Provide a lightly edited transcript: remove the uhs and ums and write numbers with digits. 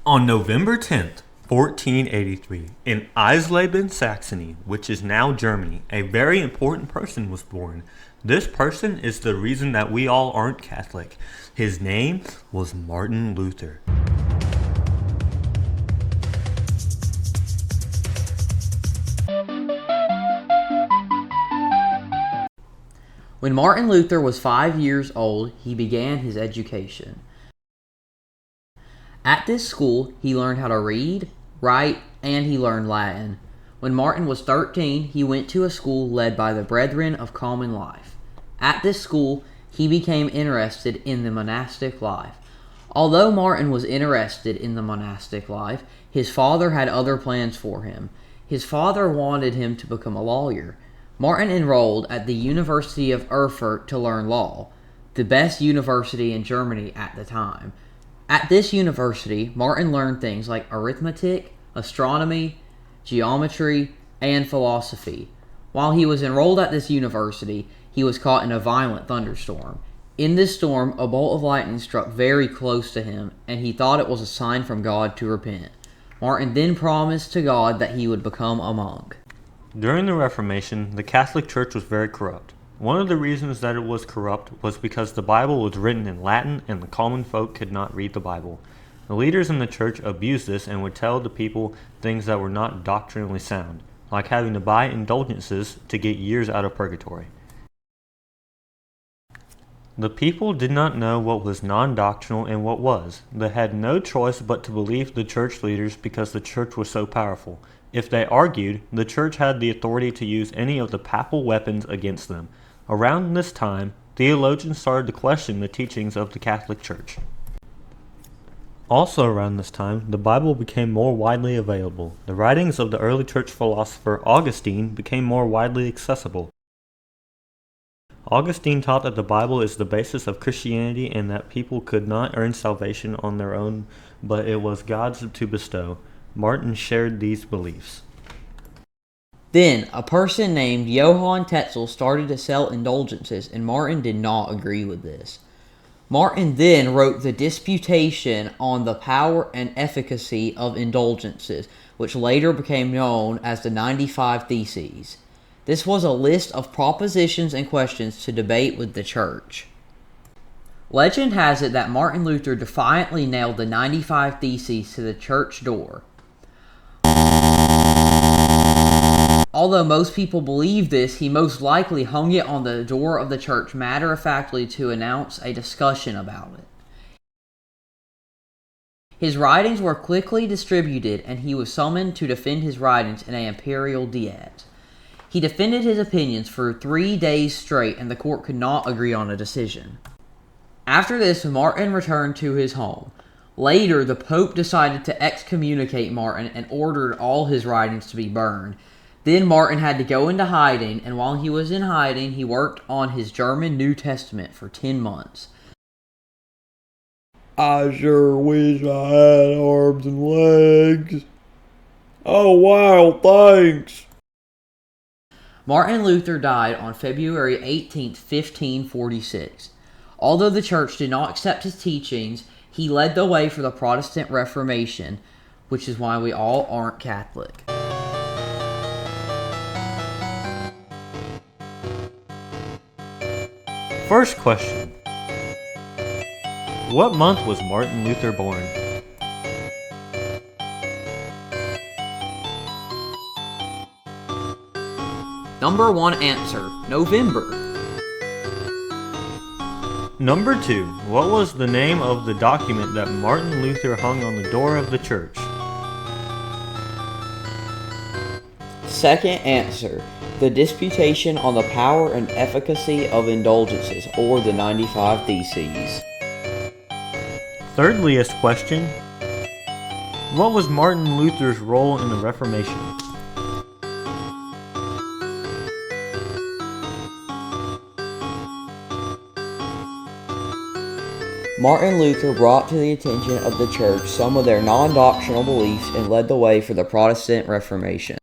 On November 10th, 1483, in Eisleben, Saxony, which is now Germany, a very important person was born. This person is the reason that we all aren't Catholic. His name was Martin Luther. When Martin Luther was 5 years old, he began his education. At this school, he learned how to read, write, and he learned Latin. When Martin was 13, he went to a school led by the Brethren of Common Life. At this school, he became interested in the monastic life. Although Martin was interested in the monastic life, his father had other plans for him. His father wanted him to become a lawyer. Martin enrolled at the University of Erfurt to learn law, the best university in Germany at the time. At this university, Martin learned things like arithmetic, astronomy, geometry, and philosophy. While he was enrolled at this university, he was caught in a violent thunderstorm. In this storm, a bolt of lightning struck very close to him, and he thought it was a sign from God to repent. Martin then promised to God that he would become a monk. During the Reformation, the Catholic Church was very corrupt. One of the reasons that it was corrupt was because the Bible was written in Latin and the common folk could not read the Bible. The leaders in the church abused this and would tell the people things that were not doctrinally sound, like having to buy indulgences to get years out of purgatory. The people did not know what was non-doctrinal and what was. They had no choice but to believe the church leaders because the church was so powerful. If they argued, the church had the authority to use any of the papal weapons against them. Around this time, theologians started to question the teachings of the Catholic Church. Also around this time, the Bible became more widely available. The writings of the early church philosopher Augustine became more widely accessible. Augustine taught that the Bible is the basis of Christianity and that people could not earn salvation on their own, but it was God's to bestow. Martin shared these beliefs. Then, a person named Johann Tetzel started to sell indulgences, and Martin did not agree with this. Martin then wrote the Disputation on the Power and Efficacy of Indulgences, which later became known as the 95 Theses. This was a list of propositions and questions to debate with the church. Legend has it that Martin Luther defiantly nailed the 95 Theses to the church door. Although most people believe this, he most likely hung it on the door of the church matter-of-factly to announce a discussion about it. His writings were quickly distributed, and he was summoned to defend his writings in an imperial diet. He defended his opinions for 3 days straight, and the court could not agree on a decision. After this, Martin returned to his home. Later, the Pope decided to excommunicate Martin and ordered all his writings to be burned. Then Martin had to go into hiding, and while he was in hiding, he worked on his German New Testament for 10 months. I sure wish I had arms and legs. Oh wow, thanks. Martin Luther died on February 18, 1546. Although the church did not accept his teachings, he led the way for the Protestant Reformation, which is why we all aren't Catholic. First question. What month was Martin Luther born? Number 1 answer, November. Number 2. What was the name of the document that Martin Luther hung on the door of the church? Second answer, the Disputation on the Power and Efficacy of Indulgences, or the 95 Theses. Thirdliest question. What was Martin Luther's role in the Reformation? Martin Luther brought to the attention of the church some of their non-doctrinal beliefs and led the way for the Protestant Reformation.